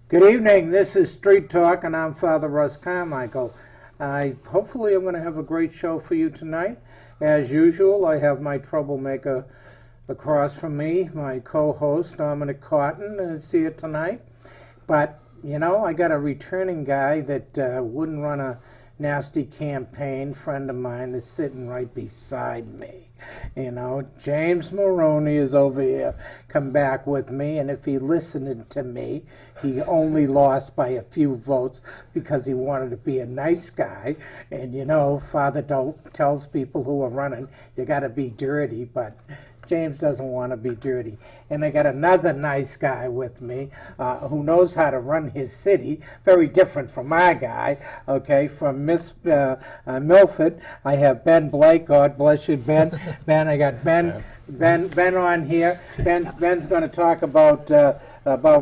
Good evening. This is Street Talk, and I'm Father Russ Carmichael. Hopefully, I'm going to have a great show for you tonight. As usual, I have my troublemaker across from me, my co-host Dominic is here tonight. But I got a returning guy that wouldn't run a nasty campaign. Friend of mine that's sitting right beside me. James Maroney is over here, come back with me, and if he listened to me, he only lost by a few votes because he wanted to be a nice guy. And Father tells people who are running, you got to be dirty, but James doesn't want to be dirty. And I got another nice guy with me who knows how to run his city, very different from my guy, okay, from Milford. I have Ben Blake. God bless you, Ben. Ben, I got Ben on here. Ben's going to talk about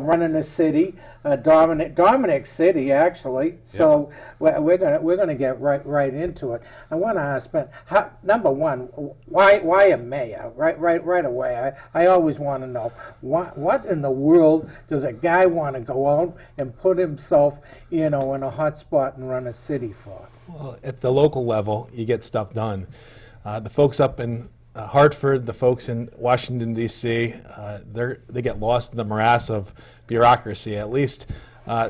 running the city, Dominic's city, actually. So we're gonna get right into it. I want to ask Ben, number one, why a mayor? Right away. I always want to know what in the world does a guy want to go out and put himself, in a hot spot and run a city for? Well, at the local level, you get stuff done. The folks up in Hartford, the folks in Washington, D.C., they get lost in the morass of bureaucracy. At least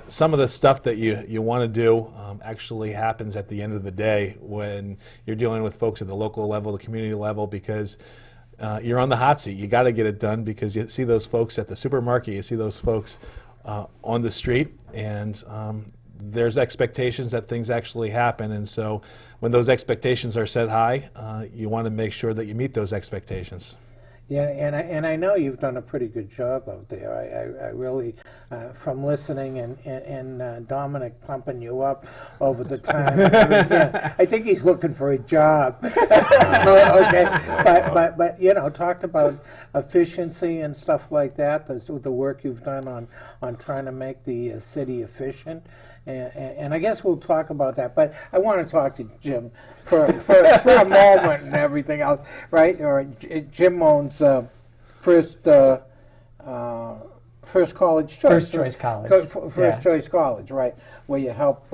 some of the stuff that you want to do actually happens at the end of the day when you're dealing with folks at the local level, the community level, because you're on the hot seat. You got to get it done because you see those folks at the supermarket, you see those folks on the street, and there's expectations that things actually happen, and so when those expectations are set high, you want to make sure that you meet those expectations. Yeah, and I know you've done a pretty good job out there. I really, from listening and Dominic pumping you up over the time. I think he's looking for a job. Okay, but talked about efficiency and stuff like that. The work you've done on trying to make the city efficient. And I guess we'll talk about that, but I want to talk to Jim for a moment and everything else, right? Or Jim owns first college choice. First choice college. First choice college, right? Where you help.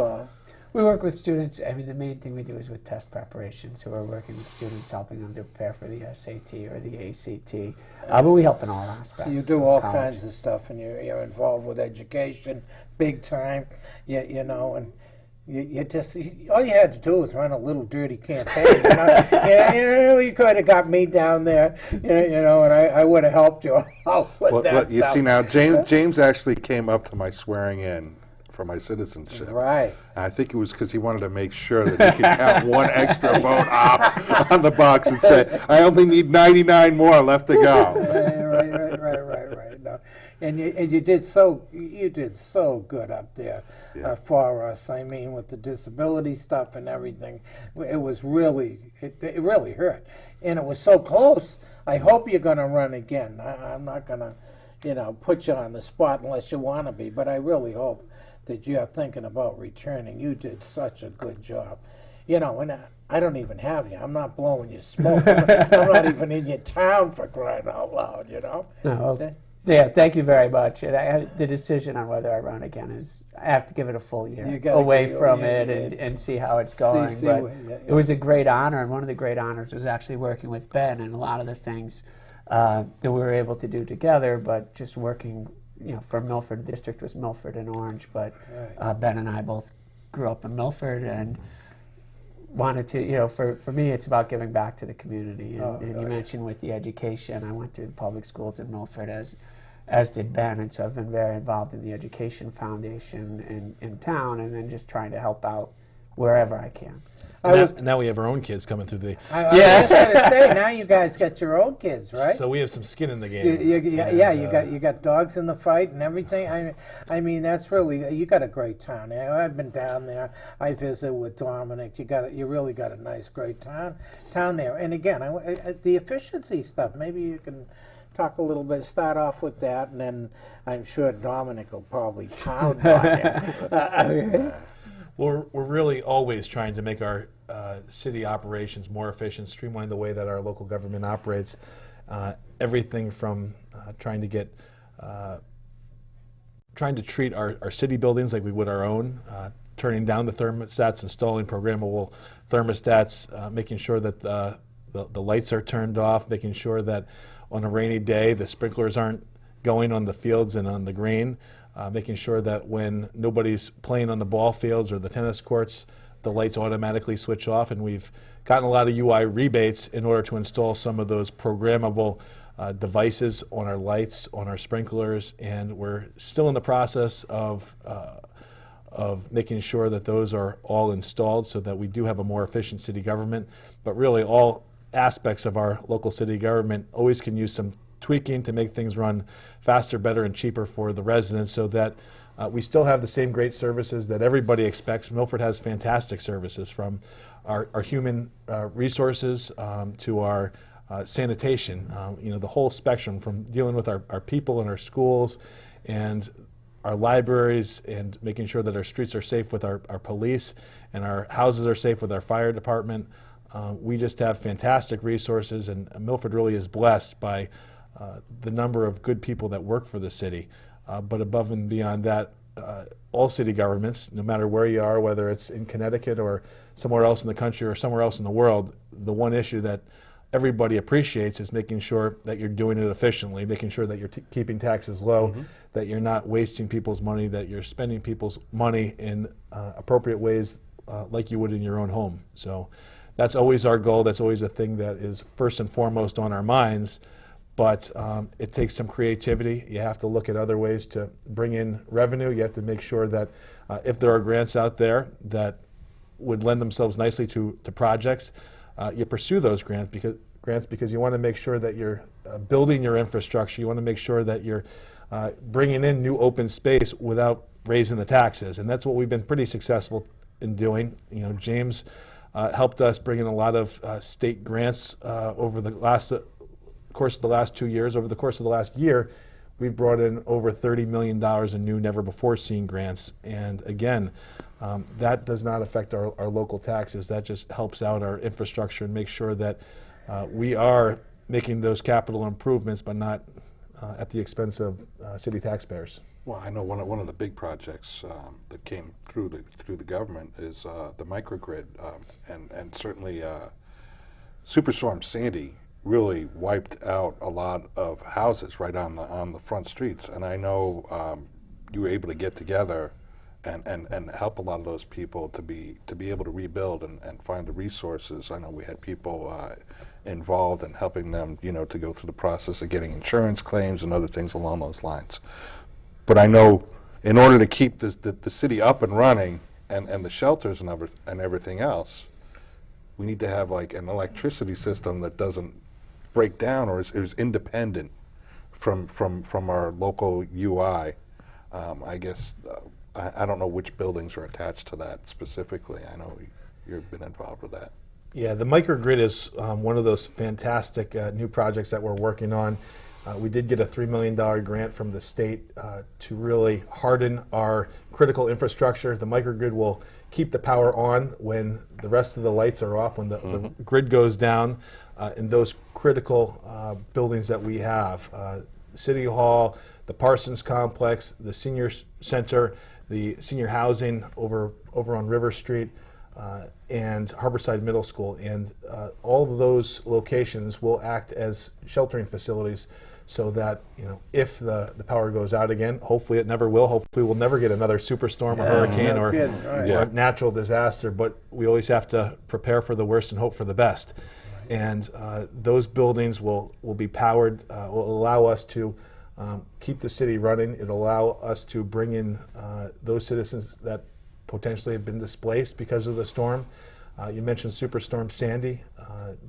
We work with students. I mean, the main thing we do is with test preparation. So we're working with students, helping them to prepare for the SAT or the ACT. But we help in all aspects. You do all kinds of stuff, and you're involved with education, big time. And you just all you had to do was run a little dirty campaign. You could have got me down there, and I would have helped you out with that you stuff. see now, James actually came up to my swearing in for my citizenship. Right. And I think it was because he wanted to make sure that he could count one extra vote off on the box and say, I only need 99 more left to go. Right. No. And you did so good up there for us. I mean, with the disability stuff and everything, it was really it really hurt, and it was so close. I hope you're going to run again. I'm not going to put you on the spot unless you want to be, but I really hope that you're thinking about returning. You did such a good job. And I don't even have you. I'm not blowing you smoke. I'm not even in your town, for crying out loud, No, yeah, thank you very much. And the decision on whether I run again is I have to give it a full year away from it and see how it's going. It was a great honor, and one of the great honors was actually working with Ben and a lot of the things that we were able to do together, but just working for Milford. The district was Milford and Orange, but Ben and I both grew up in Milford and wanted to, for me, it's about giving back to the community. And you mentioned with the education, I went through the public schools in Milford as did Ben, and so I've been very involved in the Education Foundation in town, and then just trying to help out wherever I can. Now we have our own kids coming through the... I was just going to say, now you guys got your own kids, right? So we have some skin in the game. You got dogs in the fight and everything. I mean, that's really, you got a great town. I've been down there. I visited with Dominic. You really got a nice, great town there. And again, the efficiency stuff, maybe you can talk a little bit, start off with that, and then I'm sure Dominic will probably pound on it. We're really always trying to make our city operations more efficient, streamline the way that our local government operates. Everything from trying to get trying to treat our city buildings like we would our own, turning down the thermostats, installing programmable thermostats, making sure that the lights are turned off, making sure that on a rainy day the sprinklers aren't going on the fields and on the green, making sure that when nobody's playing on the ball fields or the tennis courts, the lights automatically switch off. And we've gotten a lot of UI rebates in order to install some of those programmable devices on our lights, on our sprinklers, and we're still in the process of making sure that those are all installed so that we do have a more efficient city government. But really all aspects of our local city government always can use some tweaking to make things run faster, better, and cheaper for the residents so that we still have the same great services that everybody expects. Milford has fantastic services, from our human resources to our sanitation, the whole spectrum, from dealing with our people and our schools and our libraries and making sure that our streets are safe with our police and our houses are safe with our fire department. We just have fantastic resources, and Milford really is blessed by the number of good people that work for the city. But above and beyond that, all city governments, no matter where you are, whether it's in Connecticut or somewhere else in the country or somewhere else in the world, the one issue that everybody appreciates is making sure that you're doing it efficiently, making sure that you're keeping taxes low, that you're not wasting people's money, that you're spending people's money in appropriate ways like you would in your own home. So that's always our goal. That's always a thing that is first and foremost on our minds. But it takes some creativity. You have to look at other ways to bring in revenue. You have to make sure that if there are grants out there that would lend themselves nicely to projects, you pursue those grants because you want to make sure that you're building your infrastructure. You want to make sure that you're bringing in new open space without raising the taxes, and that's what we've been pretty successful in doing. James helped us bring in a lot of state grants over the course of the last 2 years. Over the course of the last year, we've brought in over $30 million in new, never-before-seen grants. And again, that does not affect our local taxes. That just helps out our infrastructure and makes sure that we are making those capital improvements, but not at the expense of city taxpayers. Well, I know one of the big projects that came through the government is the microgrid, and certainly Superstorm Sandy really wiped out a lot of houses right on the front streets, and I know you were able to get together and help a lot of those people to be able to rebuild and find the resources. I know we had people involved in helping them, to go through the process of getting insurance claims and other things along those lines. But I know in order to keep the city up and running and the shelters and everything else, we need to have like an electricity system that doesn't break down or is independent from our local UI. I guess I don't know which buildings are attached to that specifically. I know you've been involved with that. Yeah, the microgrid is one of those fantastic new projects that we're working on. We did get a $3 million grant from the state to really harden our critical infrastructure. The microgrid will keep the power on when the rest of the lights are off, when the grid goes down in those critical buildings that we have. City Hall, the Parsons Complex, the Senior Center, the senior housing over on River Street, and Harborside Middle School. And all of those locations will act as sheltering facilities so that, if the power goes out again, hopefully it never will. Hopefully we'll never get another superstorm or hurricane or natural disaster, but we always have to prepare for the worst and hope for the best. And those buildings will be powered, will allow us to keep the city running. It'll allow us to bring in those citizens that potentially have been displaced because of the storm. You mentioned Superstorm Sandy.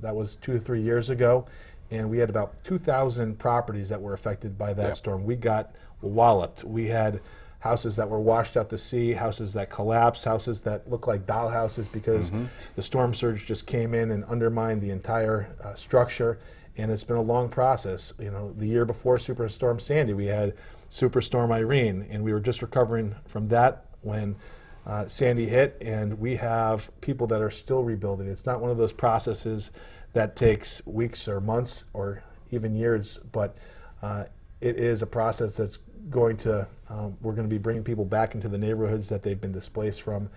That was 2 or 3 years ago, and we had about 2,000 properties that were affected by that storm. We got walloped. We had houses that were washed out to sea, houses that collapsed, houses that looked like doll houses because the storm surge just came in and undermined the entire structure. And it's been a long process. The year before Superstorm Sandy, we had Superstorm Irene, and we were just recovering from that when Sandy hit, and we have people that are still rebuilding. It's not one of those processes that takes weeks or months or even years, but it is a process that's we're going to be bringing people back into the neighborhoods that they've been displaced from.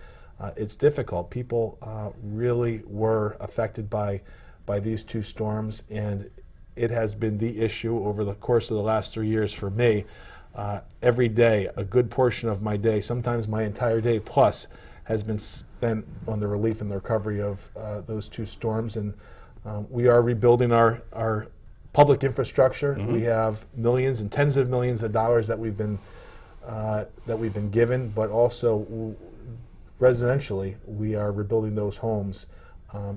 It's difficult. People really were affected by these two storms, and it has been the issue over the course of the last 3 years for me. Every day, a good portion of my day, sometimes my entire day plus, has been spent on the relief and the recovery of those two storms. And we are rebuilding our public infrastructure. We have millions and tens of millions of dollars that we've been given, but also residentially, we are rebuilding those homes,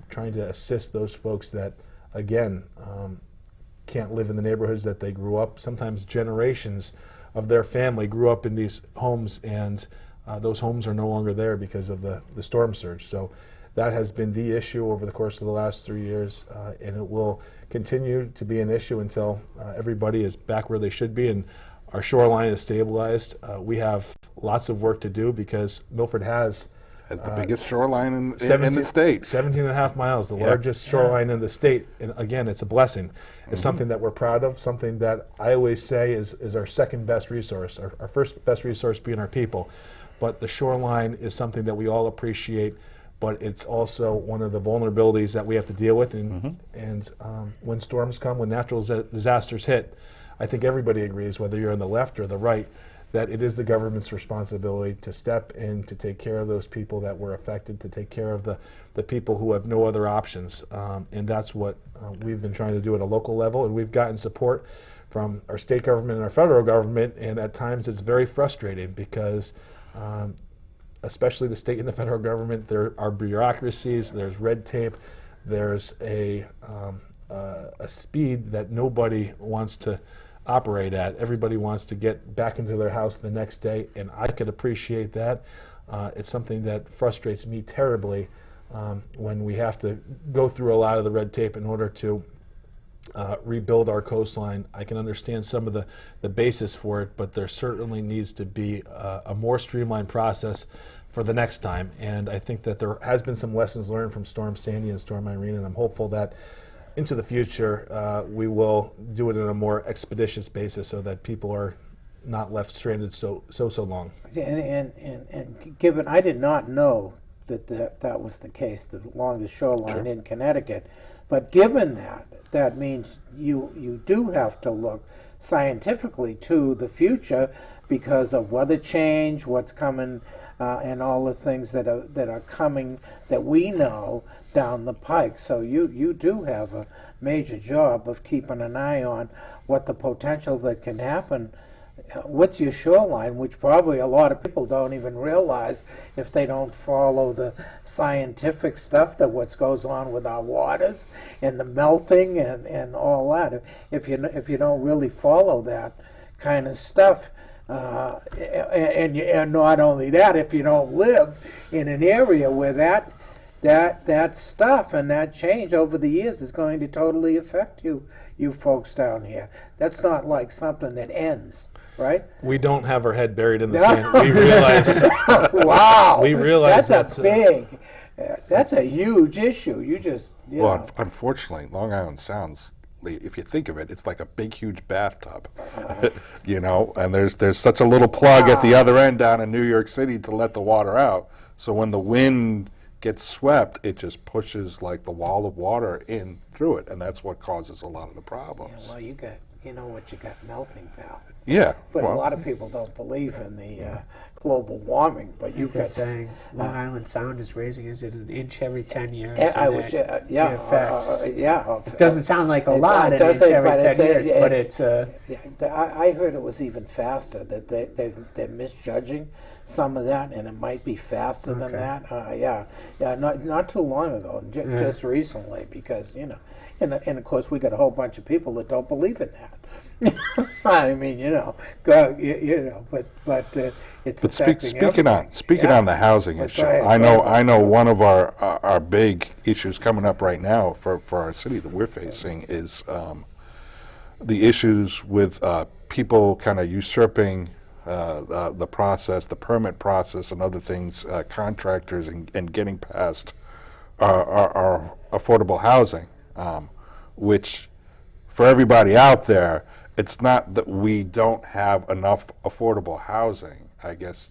trying to assist those folks that, again, can't live in the neighborhoods that they grew up. Sometimes generations of their family grew up in these homes, and those homes are no longer there because of the storm surge. So that has been the issue over the course of the last 3 years, and it will continue to be an issue until everybody is back where they should be and our shoreline is stabilized. We have lots of work to do because Milford has the biggest shoreline in the state. 17 and a half miles, the largest shoreline in the state. And again, it's a blessing. It's something that we're proud of, something that I always say is our second best resource, our first best resource being our people. But the shoreline is something that we all appreciate, but it's also one of the vulnerabilities that we have to deal with. And when storms come, when natural disasters hit, I think everybody agrees, whether you're on the left or the right, that it is the government's responsibility to step in, to take care of those people that were affected, to take care of the people who have no other options. And that's what we've been trying to do at a local level. And we've gotten support from our state government and our federal government. And at times it's very frustrating because especially the state and the federal government, there are bureaucracies, there's red tape, there's a speed that nobody wants to operate at. Everybody wants to get back into their house the next day, and I could appreciate that. It's something that frustrates me terribly when we have to go through a lot of the red tape in order to rebuild our coastline. I can understand some of the basis for it, but there certainly needs to be a more streamlined process for the next time. And I think that there has been some lessons learned from Storm Sandy and Storm Irene, and I'm hopeful that into the future we will do it in a more expeditious basis so that people are not left stranded so long. And given, I did not know that was the case, the longest shoreline in Connecticut, but given that means you do have to look scientifically to the future because of weather change, what's coming, and all the things that are coming that we know down the pike. So you do have a major job of keeping an eye on what the potential that can happen. What's your shoreline, which probably a lot of people don't even realize if they don't follow the scientific stuff, that what goes on with our waters and the melting and all that. If you don't really follow that kind of stuff, and not only that, if you don't live in an area where that stuff and that change over the years is going to totally affect you folks down here. That's not like something that ends. Right? We don't have our head buried in the sand. We realize. Wow. We realize that's a huge issue. You know. Unfortunately, Long Island Sound's, if you think of it, it's like a big, huge bathtub, and there's such a little plug at the other end down in New York City to let the water out. So when the wind gets swept, it just pushes like the wall of water in through it, and that's what causes a lot of the problems. Yeah, well, you know what you got melting, pal. Yeah, but a lot of people don't believe in the global warming. But you've got saying Long Island Sound is raising. Is it an inch every 10 years? It doesn't sound like a lot. An inch every 10 years, but it's. I heard it was even faster. That they're misjudging some of that, and it might be faster than that. Not too long ago, just recently, because and of course we got a whole bunch of people that don't believe in that. I mean, but it's affecting everything. Speaking on the housing issue, I know one of our big issues coming up right now for our city that we're facing is the issues with people kind of usurping the process, the permit process, and other things, contractors, and getting past our affordable housing, which for everybody out there, it's not that we don't have enough affordable housing. I guess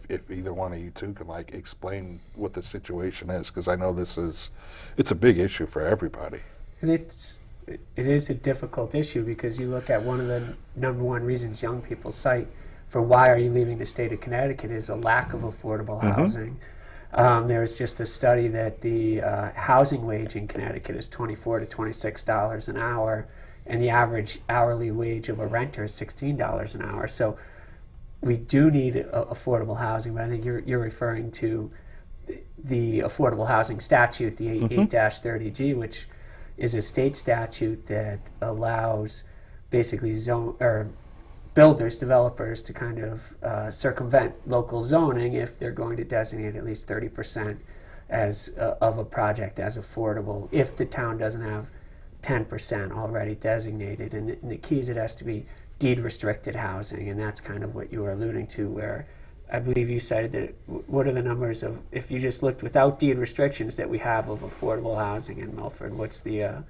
if either one of you two can like explain what the situation is, because I know it's a big issue for everybody. And it is a difficult issue because you look at one of the number one reasons young people cite for why are you leaving the state of Connecticut is a lack of affordable housing. There's just a study that the housing wage in Connecticut is $24 to $26 an hour, and the average hourly wage of a renter is $16 an hour. So we do need affordable housing, but I think you're referring to the affordable housing statute, the 8-30G, which is a state statute that allows basically builders, developers to kind of circumvent local zoning if they're going to designate at least 30% of a project as affordable if the town doesn't have 10% already designated. And the key is it has to be deed restricted housing, and that's kind of what you were alluding to, where I believe you cited that what are the numbers of, if you just looked without deed restrictions, that we have of affordable housing in Milford? What's the...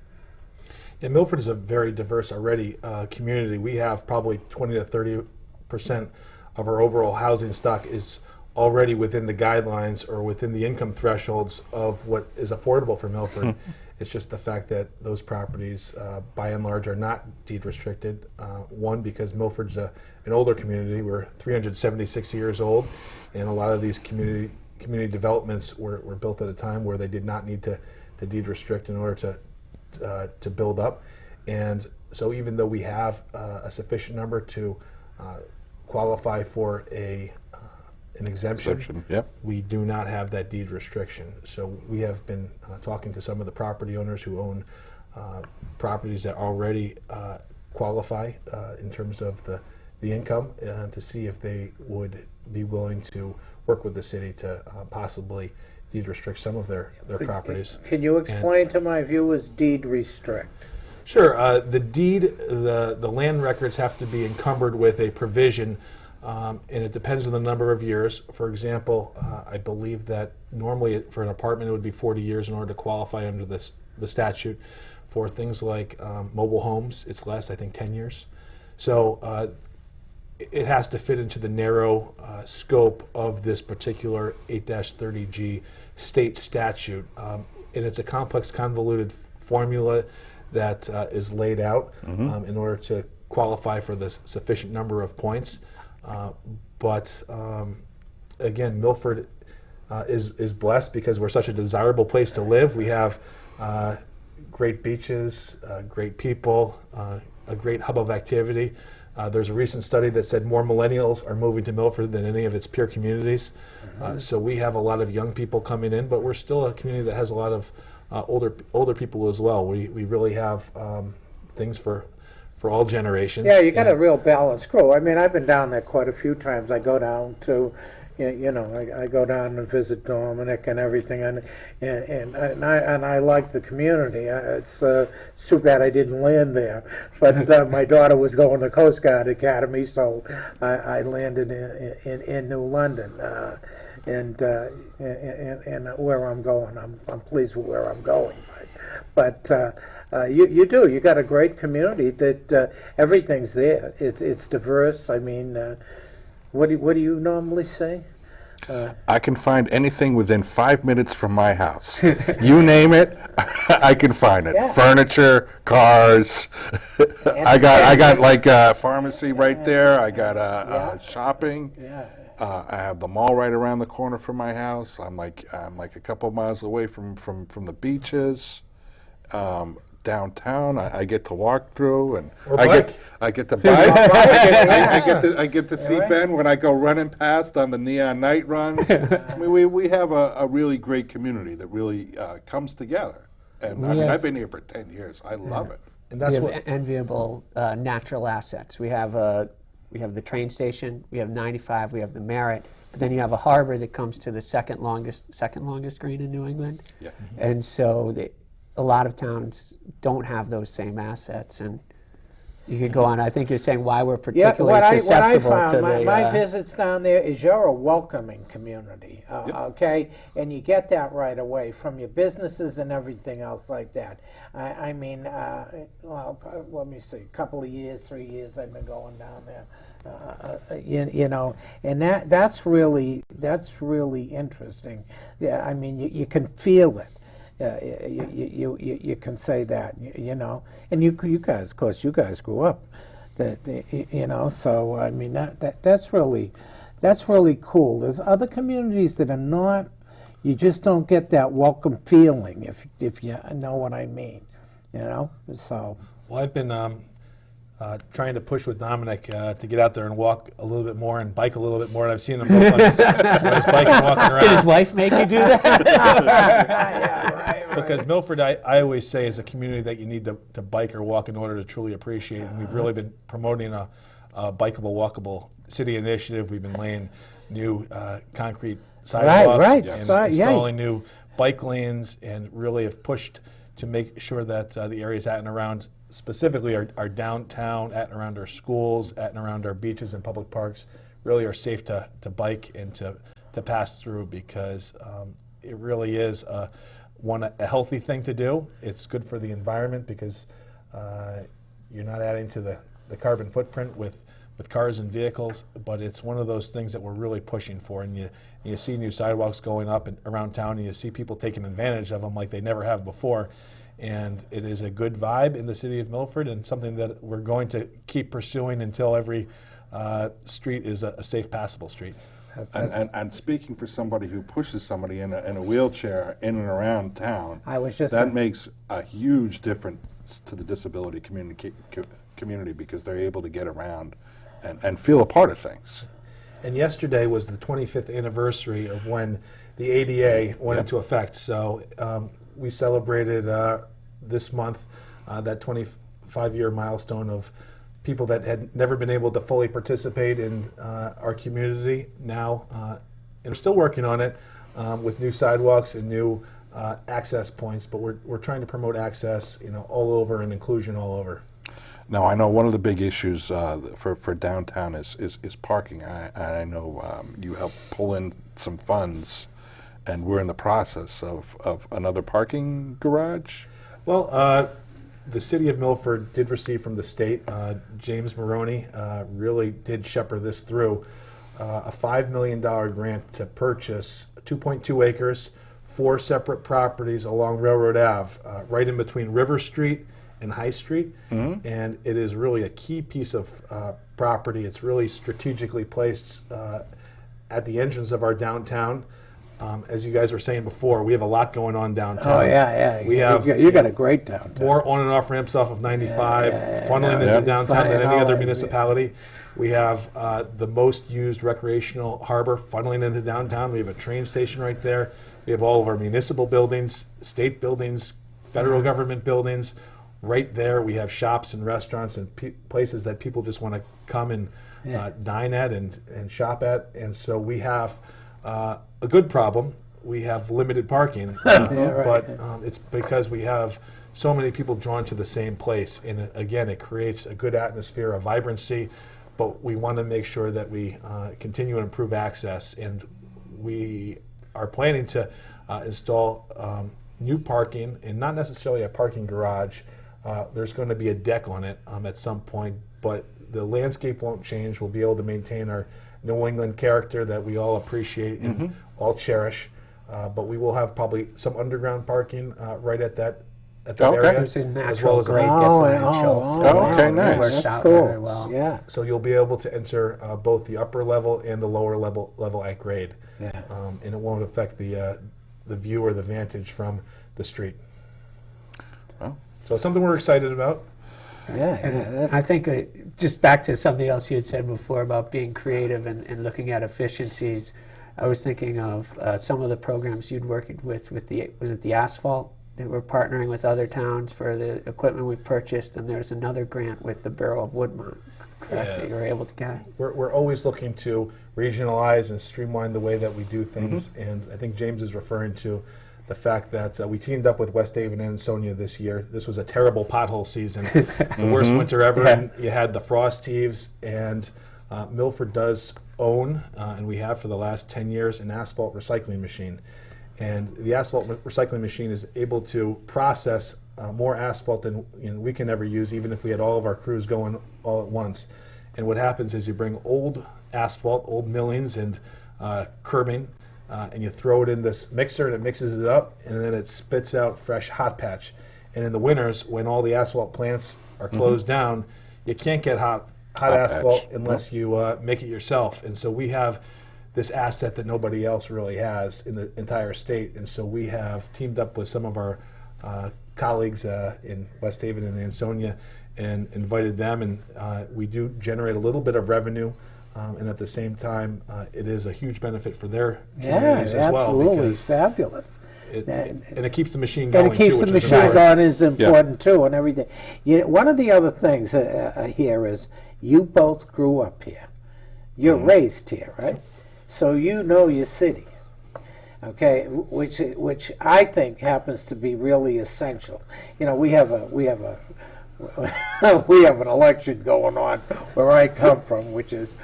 Yeah, Milford is a very diverse already community. We have probably 20 to 30% of our overall housing stock is already within the guidelines or within the income thresholds of what is affordable for Milford. It's just the fact that those properties, by and large, are not deed restricted. One, because Milford's an older community. We're 376 years old, and a lot of these community developments were built at a time where they did not need to deed restrict in order to build up. And so even though we have a sufficient number to qualify for an exemption, yep. We do not have that deed restriction. So we have been talking to some of the property owners who own properties that already qualify in terms of the income to see if they would be willing to work with the city to possibly deed restrict some of their properties. Can you explain to my viewers deed restrict? Sure. The deed, the land records have to be encumbered with a provision, and it depends on the number of years. For example, I believe that normally for an apartment it would be 40 years in order to qualify under the statute. For things like mobile homes, it's less, I think 10 years. So it has to fit into the narrow scope of this particular 8-30G state statute. And it's a complex, convoluted formula that is laid out in order to qualify for the sufficient number of points. But again, Milford is blessed because we're such a desirable place to live. We have great beaches, great people, a great hub of activity. There's a recent study that said more millennials are moving to Milford than any of its peer communities. So we have a lot of young people coming in, but we're still a community that has a lot of older people as well. We really have things for all generations. Yeah, you got a real balanced crew. I mean, I've been down there quite a few times. I go down to, I go down and visit Dominic and everything, and I like the community. It's too bad I didn't land there, but my daughter was going to Coast Guard Academy, so I landed in New London, and where I'm going, I'm pleased with where I'm going, but. You do. You got a great community that everything's there. It's diverse. I mean, what do you normally say? I can find anything within 5 minutes from my house. You name it, I can find it. Yeah. Furniture, cars. I got like a pharmacy right there. I got shopping. Yeah. I have the mall right around the corner from my house. I'm like a couple of miles away from the beaches. Downtown, I get to walk through, and I get to bike. I get to see Ben when I go running past on the neon night runs. I mean, we have a really great community that really comes together, and I mean, I've been here for 10 years. I love it. And that's we have enviable natural assets. We have the train station, we have 95, we have the Merritt, but then you have a harbor that comes to the second longest green in New England. Yeah. And so a lot of towns don't have those same assets, and You could go on. I think you're saying why we're Yeah, particularly susceptible what I found, to my visits down there is you're a welcoming community, okay? And you get that right away from your businesses and everything else like that. I mean, well, let me see, a couple of years, 3 years I've been going down there. You know, and that's really interesting. Yeah, I mean, you can feel it. You can say that, you know, and you guys, of course, you guys grew up, you know. So I mean, that's really cool. There's other communities that are not. You just don't get that welcome feeling, if you know what I mean, you know. So well, I've been trying to push with Dominic to get out there and walk a little bit more and bike a little bit more, and I've seen him both on his bike and walking around. Did his wife make you do that? yeah, right. Because Milford, I always say, is a community that you need to bike or walk in order to truly appreciate. And we've really been promoting a bikeable, walkable city initiative. We've been laying new concrete sidewalks and installing new bike lanes, and really have pushed to make sure that the areas at and around, specifically our downtown, at and around our schools, at and around our beaches and public parks, really are safe to bike and to pass through, because it really is a healthy thing to do. It's good for the environment because you're not adding to the carbon footprint with cars and vehicles, but it's one of those things that we're really pushing for. And you see new sidewalks going up and around town, and you see people taking advantage of them like they never have before. And it is a good vibe in the city of Milford, and something that we're going to keep pursuing until every street is a safe, passable street. And speaking for somebody who pushes somebody in a wheelchair in and around town, that makes a huge difference to the disability community, because they're able to get around and feel a part of things. And yesterday was the 25th anniversary of when the ADA went into effect. So we celebrated this month that 25-year milestone of people that had never been able to fully participate in our community now, and we're still working on it with new sidewalks and new access points, but we're trying to promote access, you know, all over, and inclusion all over. Now, I know one of the big issues for downtown is parking. I know you helped pull in some funds, and we're in the process of another parking garage. Well, the city of Milford did receive from the state, James Maroney really did shepherd this through, a $5 million grant to purchase 2.2 acres, 4 separate properties along Railroad Ave, right in between River Street and High Street. Mm-hmm. And it is really a key piece of property. It's really strategically placed at the entrance of our downtown. As you guys were saying before, we have a lot going on downtown. Oh, yeah. We have you got a great downtown. More on and off ramps off of 95, funneling into downtown than any other municipality. We have the most used recreational harbor funneling into downtown. We have a train station right there. We have all of our municipal buildings, state buildings, federal government buildings. Right there, we have shops and restaurants and places that people just want to come and dine at and shop at. And so we have a good problem. We have limited parking, but it's because we have so many people drawn to the same place. And again, it creates a good atmosphere, a vibrancy, but we want to make sure that we continue to improve access. And we are planning to install new parking, and not necessarily a parking garage. There's going to be a deck on it at some point, but the landscape won't change. We'll be able to maintain our New England character that we all appreciate and all cherish. But we will have probably some underground parking right at that area, There's a natural, as well as great differential. Okay, nice. That's cool. Well. Yeah. So you'll be able to enter both the upper level and the lower level at grade. Yeah. And it won't affect the view or the vantage from the street. Well. So it's something we're excited about. Yeah. I think just back to something else you had said before about being creative and looking at efficiencies. I was thinking of some of the programs you'd worked with the asphalt, that we're partnering with other towns for the equipment we've purchased, and there's another grant with the Borough of Woodmont, correct, that you were able to get? We're always looking to regionalize and streamline the way that we do things, and I think James is referring to the fact that we teamed up with West Haven and Ansonia this year. This was a terrible pothole season, the worst winter ever. And you had the frost heaves, and Milford does own, and we have for the last 10 years, an asphalt recycling machine. And the asphalt recycling machine is able to process more asphalt than we can ever use, even if we had all of our crews going all at once. And what happens is you bring old asphalt, old millings and curbing, and you throw it in this mixer, and it mixes it up, and then it spits out fresh hot patch. And in the winters, when all the asphalt plants are closed down, you can't get hot asphalt patch. unless you make it yourself. And so we have this asset that nobody else really has in the entire state. And so we have teamed up with some of our colleagues in West Haven and Ansonia and invited them, and we do generate a little bit of revenue. And at the same time, it is a huge benefit for their communities as well. Absolutely, it's fabulous. And it keeps the machine going, and it keeps too, the which is machine important. going is important too, and everything. One of the other things here is you both grew up here. You're raised here, right? So you know your city, okay? Which I think happens to be really essential. We have an election going on where I come from, which is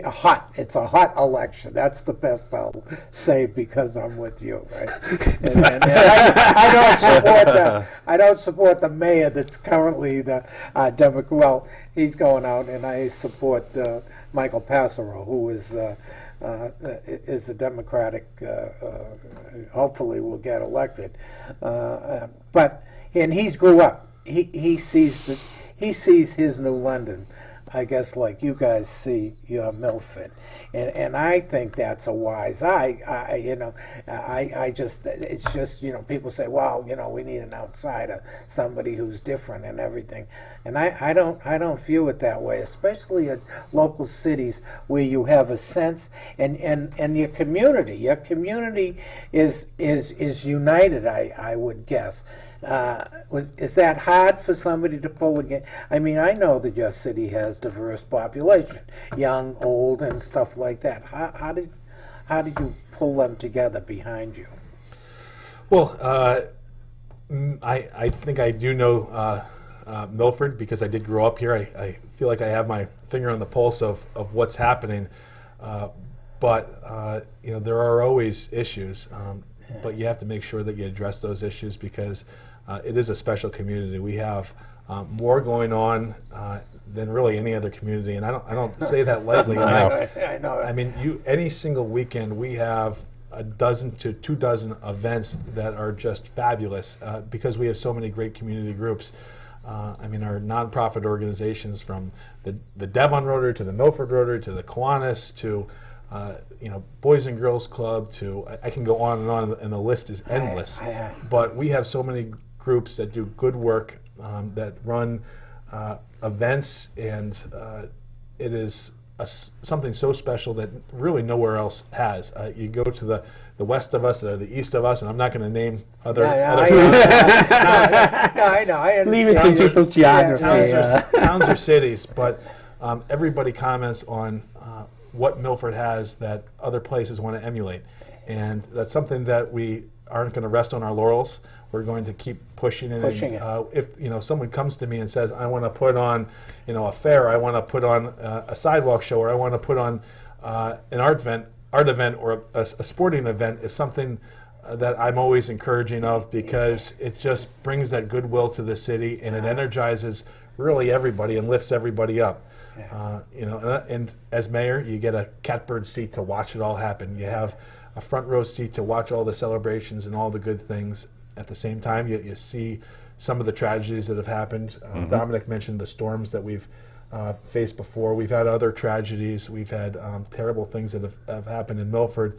hot. It's a hot election. That's the best I'll say because I'm with you, right? And I don't support the mayor that's currently the Democrat. Well, he's going out, and I support Michael Passero, who is the Democratic. Hopefully, will get elected. And he's grew up. He sees his New London, I guess, like you guys see your Milford, and I think that's a wise. It's just people say, well, we need an outsider, somebody who's different and everything, and I don't view it that way, especially in local cities where you have a sense and your community is united. I would guess. Is that hard for somebody to pull again? I mean, I know that your city has diverse population, young, old, and stuff like that. How did you pull them together behind you? Well, I think I do know Milford because I did grow up here. I feel like I have my finger on the pulse of what's happening, but there are always issues. But you have to make sure that you address those issues because it is a special community. We have more going on than really any other community, and I don't say that lightly. I know. I mean, any single weekend we have a dozen to 24 events that are just fabulous because we have so many great community groups. I mean, our nonprofit organizations from the Devon Rotary to the Milford Rotary to the Kiwanis to Boys and Girls Club to I can go on, and the list is endless. But we have so many groups that do good work, that run events, and it is something so special that really nowhere else has. You go to the west of us or the east of us, and I'm not going to name other towns. I know. I understand. Leave it to people's geography. Towns or cities, but everybody comments on what Milford has that other places want to emulate, and that's something that we aren't going to rest on our laurels. We're going to keep pushing it. If someone comes to me and says, "I want to put on, a fair. I want to put on a sidewalk show, or I want to put on an art event, or a sporting event," is something that I'm always encouraging of because it just brings that goodwill to the city and it energizes really everybody and lifts everybody up. And as mayor, you get a catbird seat to watch it all happen. You have a front row seat to watch all the celebrations and all the good things. At the same time, you see some of the tragedies that have happened. Dominic mentioned the storms that we've faced before. We've had other tragedies. We've had terrible things that have happened in Milford.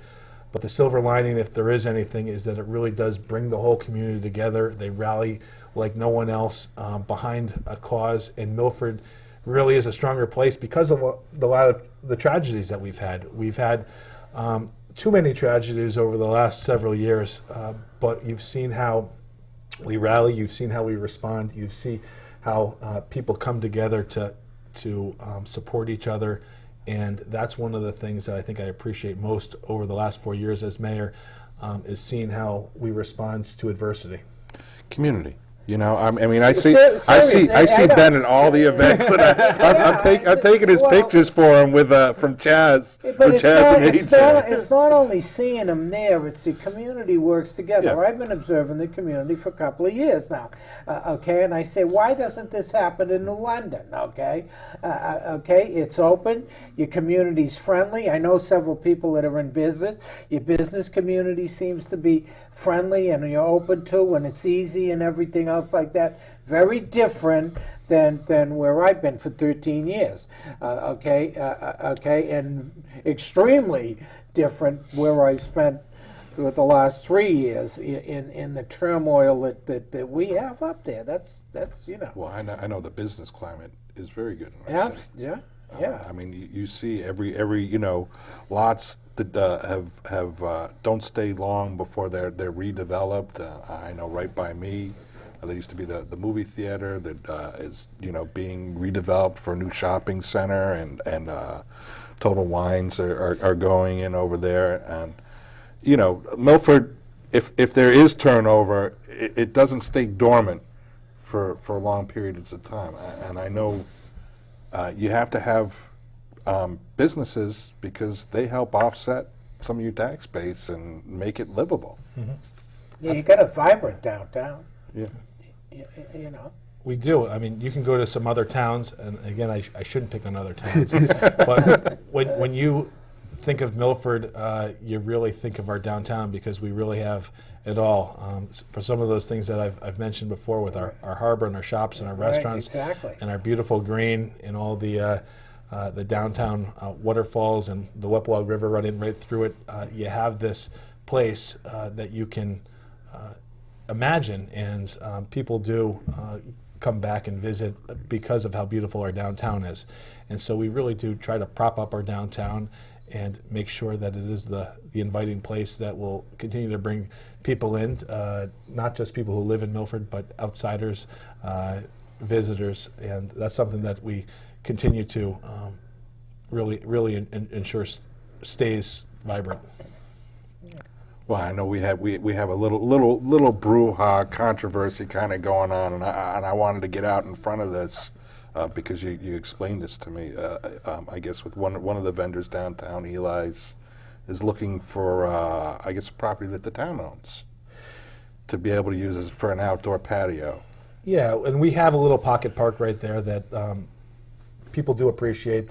But the silver lining, if there is anything, is that it really does bring the whole community together. They rally like no one else behind a cause. And Milford really is a stronger place because of a lot of the tragedies that we've had. We've had too many tragedies over the last several years, but you've seen how we rally, you've seen how we respond, you've seen how people come together to support each other, and that's one of the things that I think I appreciate most over the last 4 years as mayor. is seeing how we respond to adversity. Community. You know, I mean, I see Ben at all the events, and I'm taking his pictures for him with from Chaz. But and it's not only seeing them there; it's the community works together. Yeah. I've been observing the community for a couple of years now. Okay, and I say, why doesn't this happen in New London? Okay, it's open. Your community's friendly. I know several people that are in business. Your business community seems to be friendly, and you're open to, and it's easy, and everything else like that. Very different than where I've been for 13 years. And extremely different where I've spent with the last 3 years in the turmoil that we have up there. That's you know. Well, I know the business climate is very good in our city. Yeah. I mean, you see every you know, lots that have don't stay long before they're redeveloped. I know right by me, there used to be the movie theater that is, you know, being redeveloped for a new shopping center, and Total Wines are going in over there, and you know, Milford, if there is turnover, it doesn't stay dormant for long periods of time, and I know. You have to have businesses because they help offset some of your tax base and make it livable. Mm-hmm. Yeah, you got a vibrant downtown. Yeah. You know. We do. I mean, you can go to some other towns, and again, I shouldn't pick on other towns, but when you think of Milford, you really think of our downtown because we really have it all. For some of those things that I've mentioned before with our harbor and our shops and our restaurants, exactly. And our beautiful green and all the downtown waterfalls and the Whipple River running right through it, you have this place that you can imagine, and people do come back and visit because of how beautiful our downtown is. And so we really do try to prop up our downtown and make sure that it is the inviting place that will continue to bring people in, not just people who live in Milford, but outsiders, visitors, and that's something that we continue to really ensure stays vibrant. Well, I know we have a little brouhaha controversy kind of going on, and I wanted to get out in front of this. Because you explained this to me, I guess with one of the vendors downtown, Eli's, is looking for I guess a property that the town owns to be able to use as for an outdoor patio. Yeah, and we have a little pocket park right there that people do appreciate.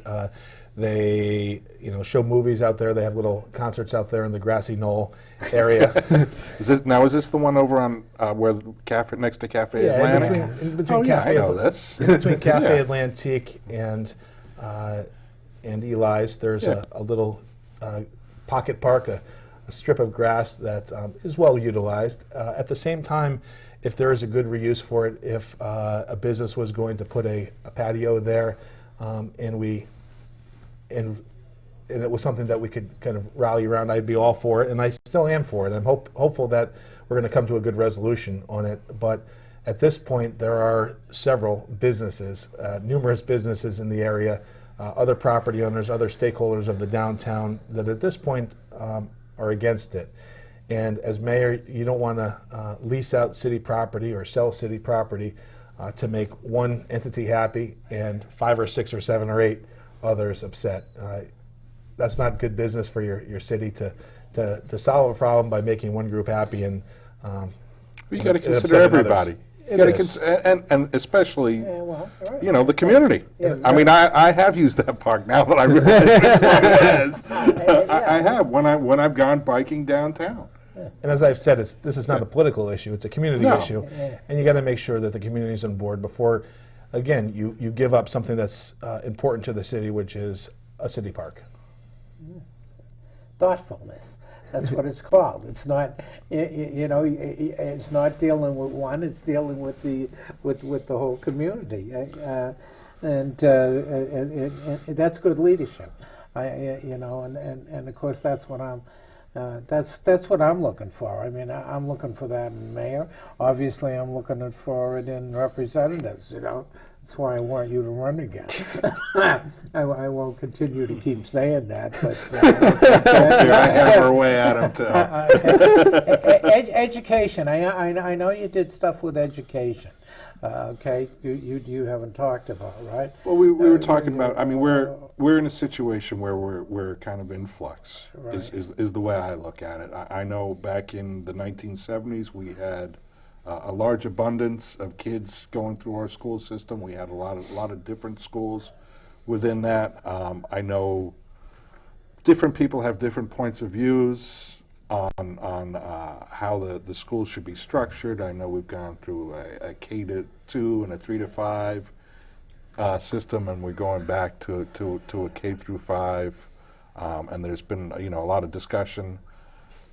They show movies out there. They have little concerts out there in the grassy knoll area. Is this the one over on where next to Cafe Atlantic? In between Cafe, I know this. In between Cafe Atlantique and Eli's, there's a little pocket park, a strip of grass that is well utilized. At the same time, if there is a good reuse for it, if a business was going to put a patio there, and it was something that we could kind of rally around, I'd be all for it, and I still am for it. I'm hopeful that we're going to come to a good resolution on it. But at this point, there are several businesses, numerous businesses in the area, other property owners, other stakeholders of the downtown that at this point are against it. And as mayor, you don't want to lease out city property or sell city property to make one entity happy and 5 or 6 or 7 or 8 others upset. That's not good business for your city to solve a problem by making one group happy, and you got to consider everybody. You got to and especially the community. Yeah, I mean, I have used that park now that I realize which one it is. I have when I've gone biking downtown. And as I've said, this is not a political issue; it's a community issue, and you got to make sure that the community is on board before. Again, you give up something that's important to the city, which is a city park. Thoughtfulness. That's what it's called. It's not, it's not dealing with one. It's dealing with the whole community, and that's good leadership. And of course that's what I'm That's what I'm looking for. I mean, I'm looking for that in mayor. Obviously, I'm looking for it in representatives. That's why I want you to run again. I won't continue to keep saying that, but I have our way at him too. Education. I know you did stuff with education. Okay, you haven't talked about, right? Well, we were talking about. I mean, we're in a situation where we're kind of in flux. Right. Is the way I look at it. I know back in the 1970s we had a large abundance of kids going through our school system. We had a lot of different schools within that. I know different people have different points of views on how the schools should be structured. I know we've gone through a K-2 and a 3-5 system, and we're going back to a K-5, and there's been a lot of discussion.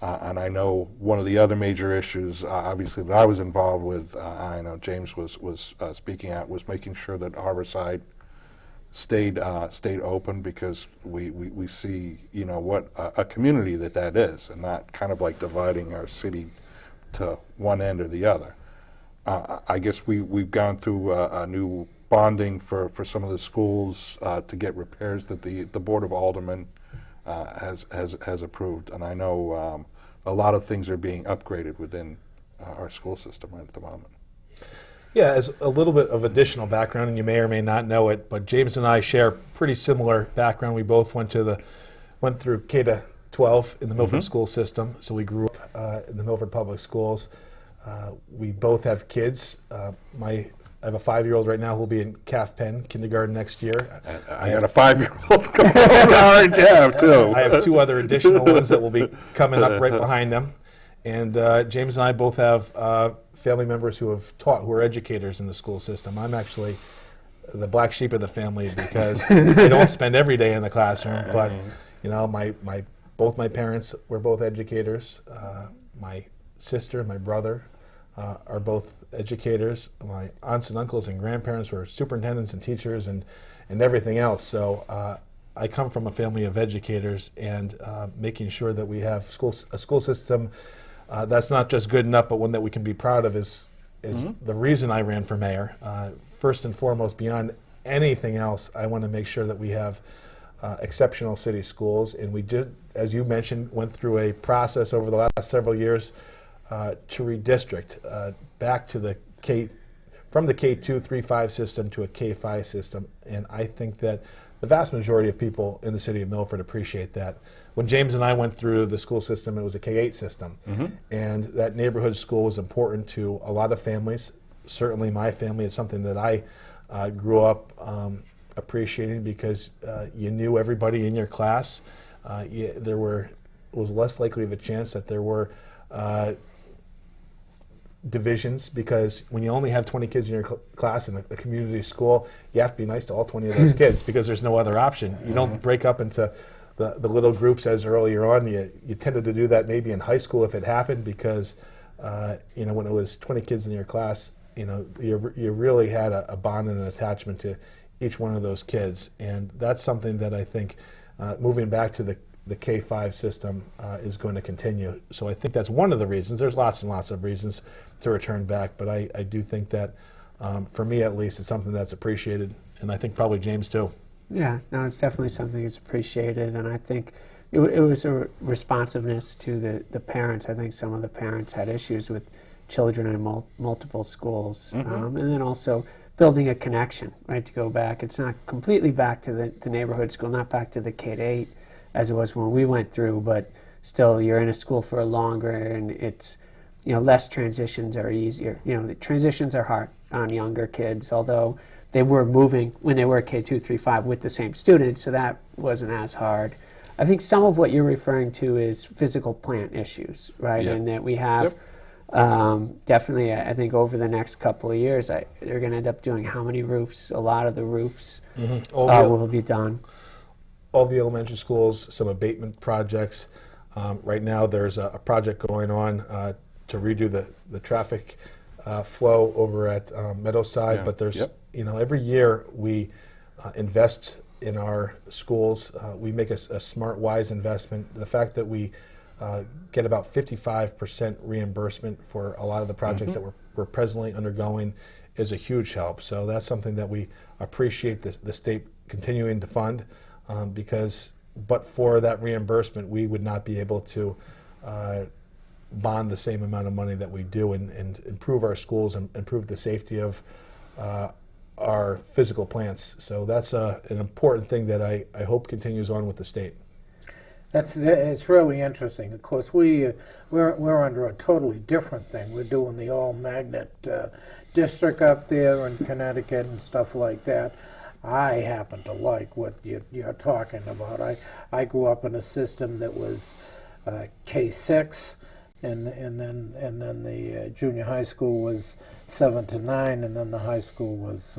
And I know one of the other major issues, obviously, that I was involved with, I know James was speaking at, was making sure that Harborside stayed open, because we see what a community that is, and not kind of like dividing our city to one end or the other. I guess we've gone through a new bonding for some of the schools to get repairs that the Board of Aldermen has approved, and I know a lot of things are being upgraded within our school system right at the moment. Yeah, as a little bit of additional background, and you may or may not know it, but James and I share pretty similar background. We both went through K-12 in the Milford school system, so we grew up in the Milford Public Schools. We both have kids. I have a 5-year-old right now who will be in Calf Pen kindergarten next year. I got a 5-year-old coming on our job too. I have 2 other additional ones that will be coming up right behind them. And James and I both have family members who are educators in the school system. I'm actually the black sheep of the family because I don't spend every day in the classroom, but both my parents were both educators. My sister and my brother are both educators. My aunts and uncles and grandparents were superintendents and teachers and everything else. So I come from a family of educators, and making sure that we have a school system that's not just good enough, but one that we can be proud of is the reason I ran for mayor. First and foremost, beyond anything else, I want to make sure that we have exceptional city schools. And we did, as you mentioned, went through a process over the last several years to redistrict back to from the K-2, 3-5 system to a K-5 system. And I think that the vast majority of people in the city of Milford appreciate that. When James and I went through the school system, it was a K-8 system. And that neighborhood school was important to a lot of families. Certainly my family, it's something that I grew up appreciating, because you knew everybody in your class. There was less likely of a chance that there were divisions, because when you only have 20 kids in your class in a community school, you have to be nice to all 20 of those kids because there's no other option. You don't break up into the little groups as earlier on. You tended to do that maybe in high school if it happened, because when it was 20 kids in your class, you really had a bond and an attachment to each one of those kids. And that's something that I think moving back to the K-5 system is going to continue. So I think that's one of the reasons. There's lots and lots of reasons to return back, but I do think that, for me at least, it's something that's appreciated, and I think probably James too. Yeah, no, it's definitely something that's appreciated, and I think it was a responsiveness to the parents. I think some of the parents had issues with children in multiple schools, and then also building a connection, right, to go back. It's not completely back to the neighborhood school, not back to the K-8 as it was when we went through, but still you're in a school for longer, and it's, less transitions are easier. The transitions are hard on younger kids, although they were moving when they were K-2, 3, 5 with the same students, so that wasn't as hard. I think some of what you're referring to is physical plant issues, right? Yep. And that we have definitely, I think over the next couple of years, they're going to end up doing how many roofs? A lot of the roofs will be done. All the elementary schools, some abatement projects. Right now there's a project going on to redo the traffic flow over at Meadowside, but there's, every year we invest in our schools. We make a smart, wise investment. The fact that we get about 55% reimbursement for a lot of the projects that we're presently undergoing is a huge help. So that's something that we appreciate the state continuing to fund, because but for that reimbursement, we would not be able to bond the same amount of money that we do and improve our schools and improve the safety of our physical plants. So that's an important thing that I hope continues on with the state. It's really interesting. Of course, we're under a totally different thing. We're doing the all magnet district up there in Connecticut and stuff like that. I happen to like what you're talking about. I grew up in a system that was K-6, and then the junior high school was 7 to 9, and then the high school was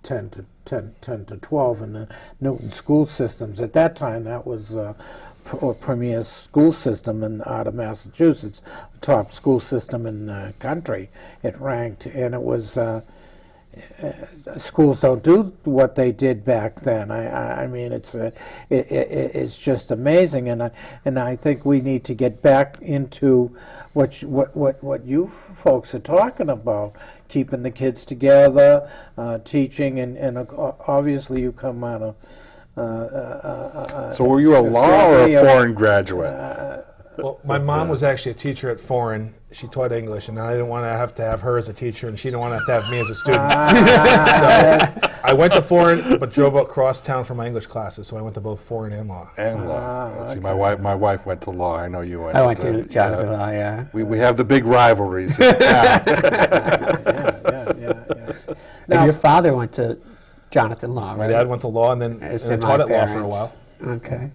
10 to 12 in the Newton school systems. At that time, that was a premier school system out of Massachusetts, the top school system in the country. It ranked, and it was schools don't do what they did back then. I mean, it's just amazing, and I think we need to get back into what you folks are talking about, keeping the kids together, teaching, and obviously you come out of. So were you a law or a foreign graduate? Well, my mom was actually a teacher at Foreign. She taught English, and I didn't want to have her as a teacher, and she didn't want to have me as a student. So I went to Foreign, but drove across town for my English classes, so I went to both Foreign and law. And law. Okay. See, my wife went to law. I know you went. I went to Jonathan Law, yeah. We have the big rivalries. Yeah. Now, your father went to Jonathan Law, right? My dad went to law and then As and did taught my at law for a parents. while. Okay.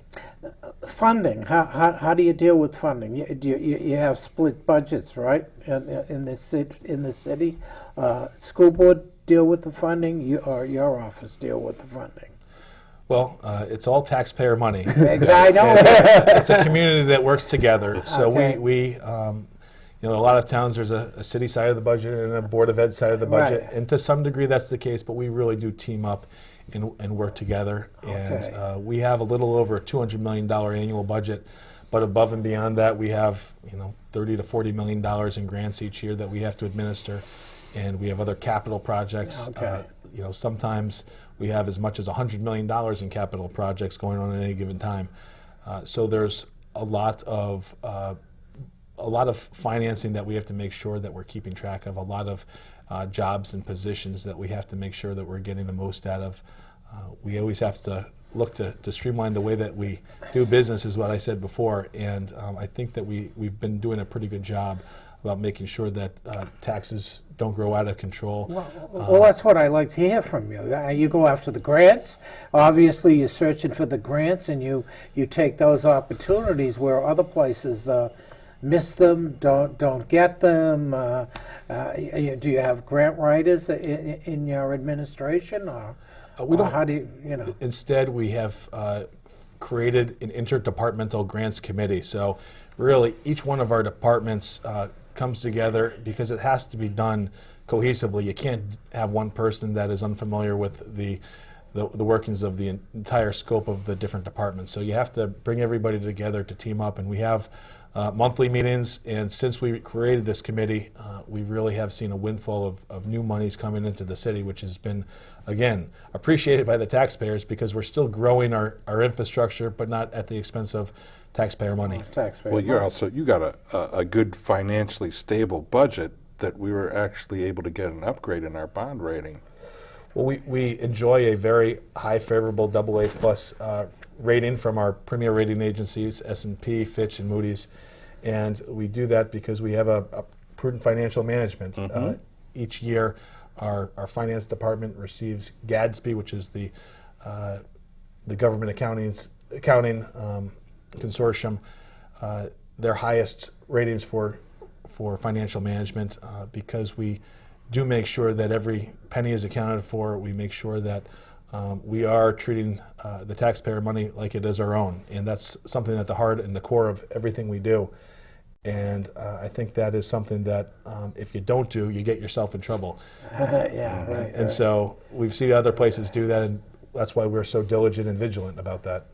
Funding. How do you deal with funding? You have split budgets, right? In the city, school board deal with the funding, or your office deal with the funding. Well, it's all taxpayer money. Exactly. I know. It's a community that works together. So Okay. we a lot of towns, there's a city side of the budget and a Board of Ed side of the budget. Right. And to some degree that's the case, but we really do team up and work together. Okay. And we have a little over a $200 million annual budget. But above and beyond that, we have $30 to $40 million in grants each year that we have to administer. And we have other capital projects. Okay. Sometimes we have as much as $100 million in capital projects going on at any given time. So there's a lot of financing that we have to make sure that we're keeping track of, a lot of jobs and positions that we have to make sure that we're getting the most out of. We always have to look to streamline the way that we do business, is what I said before, and I think that we've been doing a pretty good job about making sure that taxes don't grow out of control. Well, that's what I like to hear from you. You go after the grants. Obviously, you're searching for the grants, and you take those opportunities where other places miss them, don't get them. Do you have grant writers in your administration, or we don't. How do you Instead, we have created an interdepartmental grants committee. So really, each one of our departments comes together because it has to be done cohesively. You can't have one person that is unfamiliar with the workings of the entire scope of the different departments. So you have to bring everybody together to team up, and we have monthly meetings, and since we created this committee, we really have seen a windfall of new monies coming into the city, which has been, again, appreciated by the taxpayers because we're still growing our infrastructure, but not at the expense of taxpayer money. taxpayer? Well, you got a good financially stable budget that we were actually able to get an upgrade in our bond rating. Well, we enjoy a very high favorable AA plus rating from our premier rating agencies, S&P, Fitch, and Moody's. And we do that because we have a prudent financial management. Each year, our finance department receives GADSB, which is the government accounting consortium, their highest ratings for financial management, because we do make sure that every penny is accounted for. We make sure that we are treating the taxpayer money like it is our own, and that's something at the heart and the core of everything we do. And I think that is something that if you don't do, you get yourself in trouble. Yeah, right. And so we've seen other places do that, and that's why we're so diligent and vigilant about that.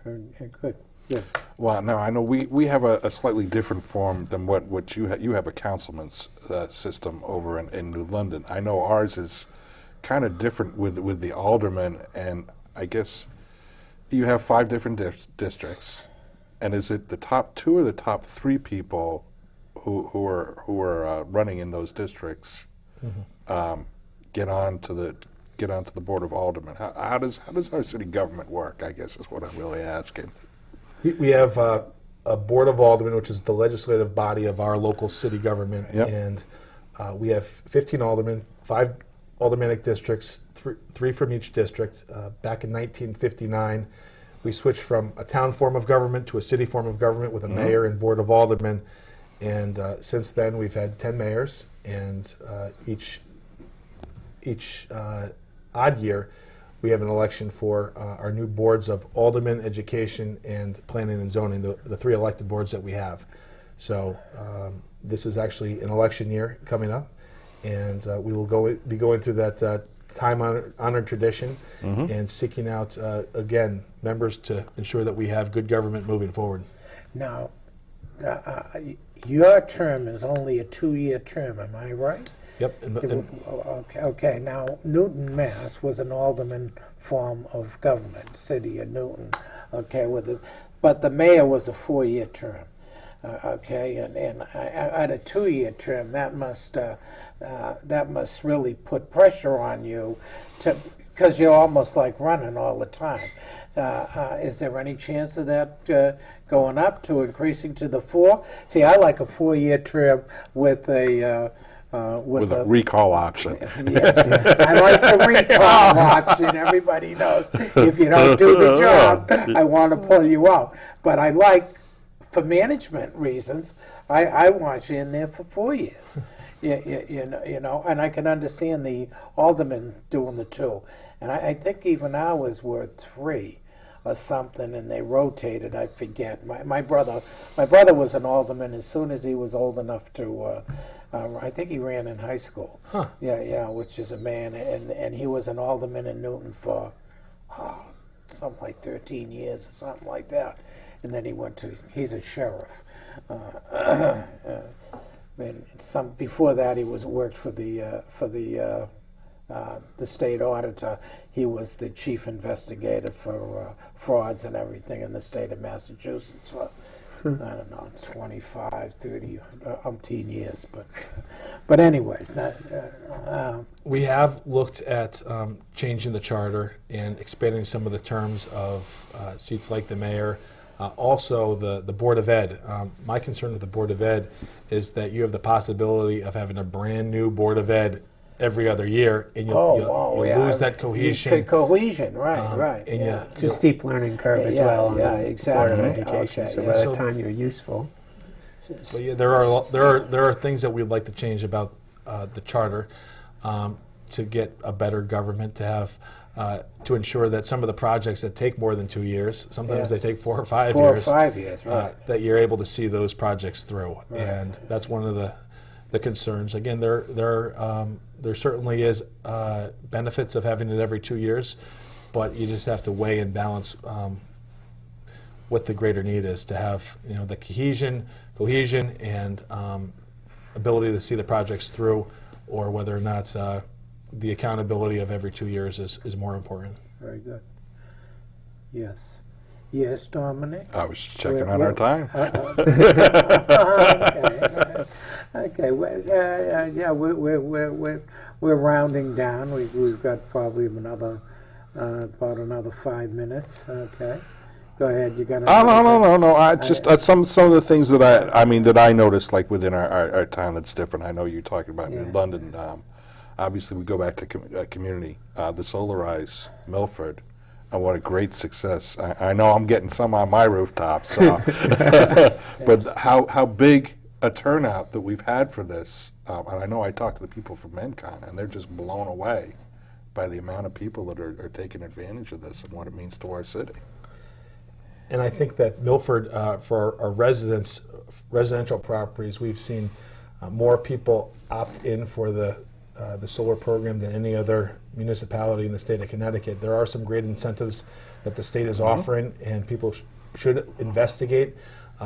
Very good. Yeah. Well, no, I know we have a slightly different form than what you you have a councilman's system over in New London. I know ours is kind of different with the aldermen, and I guess you have 5 different districts. And is it the top 2 or the top 3 people who are running in those districts get on to the board of aldermen? How does our city government work, I guess, is what I'm really asking. We have a board of aldermen, which is the legislative body of our local city government, Yep. and we have 15 aldermen, 5 aldermanic districts, 3 from each district. Back in 1959, we switched from a town form of government to a city form of government with a mayor and board of aldermen, and since then we've had 10 mayors, and each odd year we have an election for our new boards of aldermen, education, and planning and zoning, the 3 elected boards that we have. So this is actually an election year coming up, and we will be going through that time-honored tradition and seeking out, again, members to ensure that we have good government moving forward. Now, your term is only a 2-year term, am I right? Yep. Okay. Now, Newton, Mass. was an alderman form of government, city of Newton. Okay, but the mayor was a 4-year term. Okay, and at a 2-year term, that must really put pressure on you, because you're almost like running all the time. Is there any chance of that going up to increasing to the 4? See, I like a 4-year term with a recall option. Yes, I like the recall option. Everybody knows if you don't do the job, I want to pull you out. But I like, for management reasons, I want you in there for 4 years. You know, and I can understand the aldermen doing the 2. And I think even ours were 3 or something, and they rotated. I forget. My brother was an alderman as soon as he was old enough to. I think he ran in high school. Huh. Yeah, which is a man, and he was an alderman in Newton for something like 13 years or something like that, and then he's a sheriff. And before that, he worked for the state auditor. He was the chief investigator for frauds and everything in the state of Massachusetts for, I don't know, 25, 30, umpteen years. But anyways, we have looked at changing the charter and expanding some of the terms of seats like the mayor. Also, the Board of Ed. My concern with the Board of Ed is that you have the possibility of having a brand new Board of Ed every other year, and you'll lose that cohesion. Cohesion, right. And it's a steep learning curve as well. Yeah, exactly. Board of Education. Okay, so by the time you're useful. But yeah, there are things that we'd like to change about the charter to get a better government, to have to ensure that some of the projects that take more than 2 years, sometimes they take 4 or 5 years. 4 or 5 years, right. That you're able to see those projects through, and that's one of the concerns. Again, there certainly is benefits of having it every 2 years, but you just have to weigh and balance what the greater need is to have, the cohesion and ability to see the projects through, or whether or not the accountability of every 2 years is more important. Very good. Yes, Dominic? I was checking on our time. Okay. We're rounding down. We've got probably about another 5 minutes. Okay. Go ahead. You got. No. I just some of the things that I noticed, like within our town, that's different. I know you're talking about in London. Obviously, we go back to community. The Solarize Milford, and what a great success! I know I'm getting some on my rooftop, so but how big a turnout that we've had for this, and I know I talked to the people from MenCon, and they're just blown away by the amount of people that are taking advantage of this and what it means to our city. And I think that Milford, for our residential properties, we've seen more people opt in for the solar program than any other municipality in the state of Connecticut. There are some great incentives that the state is offering, and people should investigate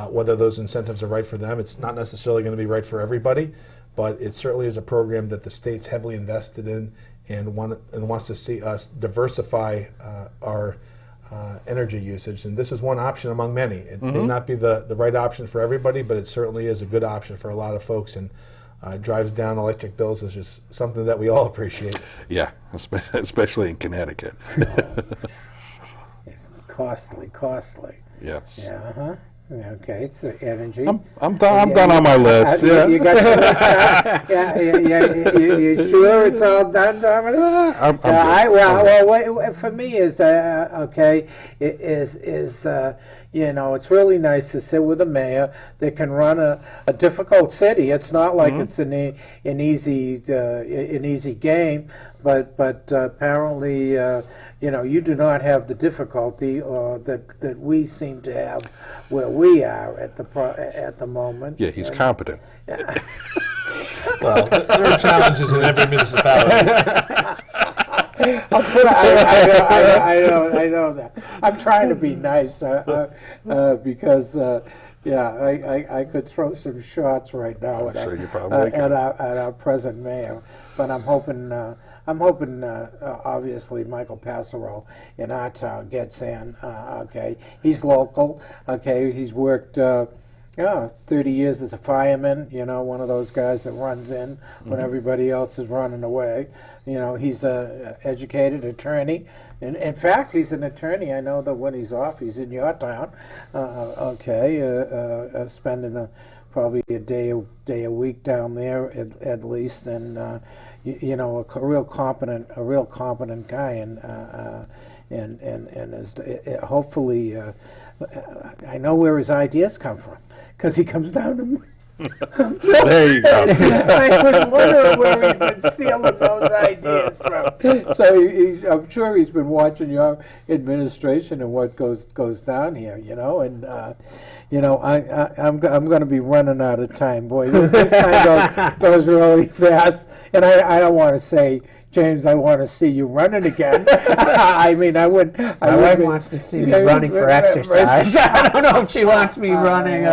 whether those incentives are right for them. It's not necessarily going to be right for everybody, but it certainly is a program that the state's heavily invested in and wants to see us diversify our energy usage. And this is one option among many. It may not be the right option for everybody, but it certainly is a good option for a lot of folks, and drives down electric bills is just something that we all appreciate. Yeah, especially in Connecticut. It's costly. Yes. Yeah, uh-huh. Okay, it's energy. I'm done on my list. You got your list done? You sure it's all done, Dominic? I'm good. Well, for me is okay. It's really nice to sit with a mayor that can run a difficult city. It's not like it's an easy game, but apparently you do not have the difficulty that we seem to have where we are at the moment. Yeah, he's competent. Well, there are challenges in every municipality. I know that. I'm trying to be nice because I could throw some shots right now at our present mayor, but I'm hoping obviously Michael Passero in our town gets in. Okay, he's local. Okay, he's worked 30 years as a fireman. One of those guys that runs in when everybody else is running away. He's an educated attorney. In fact, he's an attorney. I know that when he's off, he's in your town. Spending probably a day a week down there at least, and a real competent guy, and is hopefully. I know where his ideas come from because he comes down to. There you go. I was wondering where he's been stealing those ideas from. So I'm sure he's been watching your administration and what goes down here, and I'm going to be running out of time, boy. This time goes really fast, and I don't want to say, James, I want to see you running again. I mean, I would. My wife wants to see me running for exercise. I don't know if she wants me running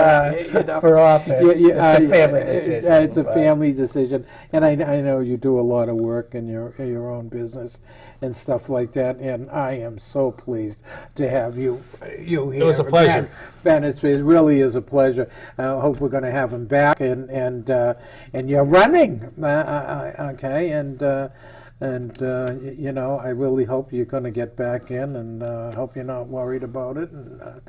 for office. It's a family decision. It's a family decision, and I know you do a lot of work in your own business and stuff like that. And I am so pleased to have you here. It was a pleasure, Ben. It really is a pleasure. I hope we're going to have him back, and you're running, okay, and I really hope you're going to get back in, and hope you're not worried about it. And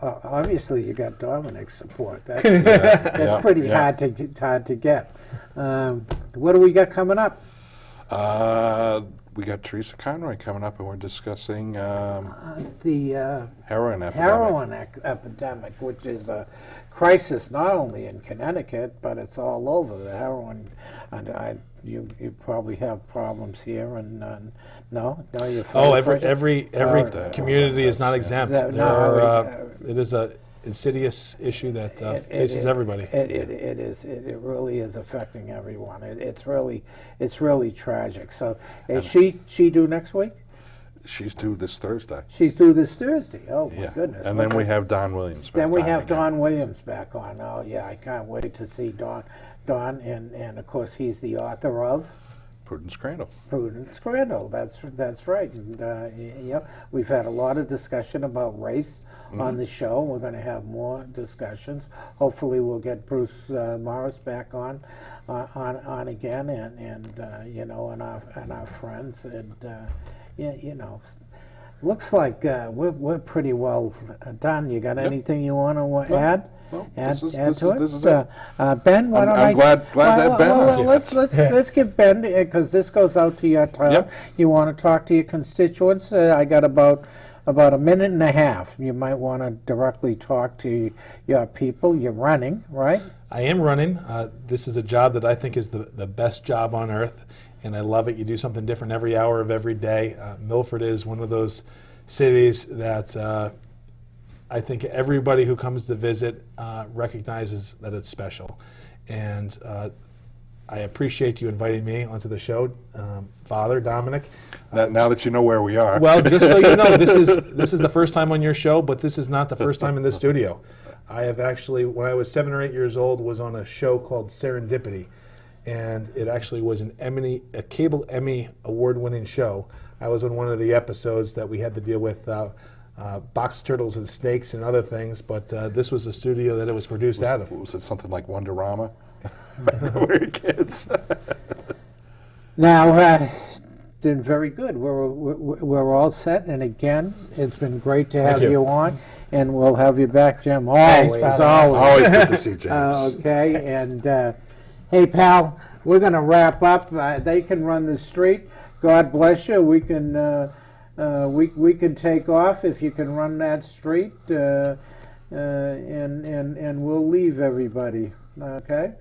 obviously, you got Dominic's support. That's pretty hard to get. What do we got coming up? We got Teresa Conroy coming up, and we're discussing the heroin epidemic. Heroin epidemic, which is a crisis not only in Connecticut, but it's all over. The heroin, and you probably have problems here, and no, you're every community is not exempt. It is a insidious issue that faces everybody. It is. It really is affecting everyone. It's really tragic. So, is she due next week? She's due this Thursday. She's due this Thursday. Oh my goodness! And then we have Don Williams back. Then we have Don Williams back on. Oh yeah, I can't wait to see Don, and of course he's the author of Prudence Crandall. Prudence Crandall. That's right. And we've had a lot of discussion about race on the show. We're going to have more discussions. Hopefully, we'll get Bruce Morris back on again, and our friends, and looks like we're pretty well done. You got anything you want to add? Add to it. This is it. Ben, why don't I'm glad that Ben. Let's give Ben, because this goes out to your town. Yep. You want to talk to your constituents? I got about a minute and a half. You might want to directly talk to your people. You're running, right? I am running. This is a job that I think is the best job on earth, and I love it. You do something different every hour of every day. Milford is one of those cities that I think everybody who comes to visit recognizes that it's special. And I appreciate you inviting me onto the show, Father Dominic. Now that you know where we are. Well, just so you know, this is the first time on your show, but this is not the first time in this studio. I have actually, when I was 7 or 8 years old, was on a show called Serendipity, and it actually was a cable Emmy award-winning show. I was on one of the episodes that we had to deal with box turtles and snakes and other things, but this was the studio that it was produced out of. Was it something like Wonderama? We were kids. Now, did very good. We're all set, and again, it's been great to have you on, and we'll have you back, Jim. Always, Thanks, Always good to see James. Okay, and hey, pal, we're going to wrap up. They can run the street. God bless you. We can we can take off if you can run that street, and we'll leave everybody. Okay.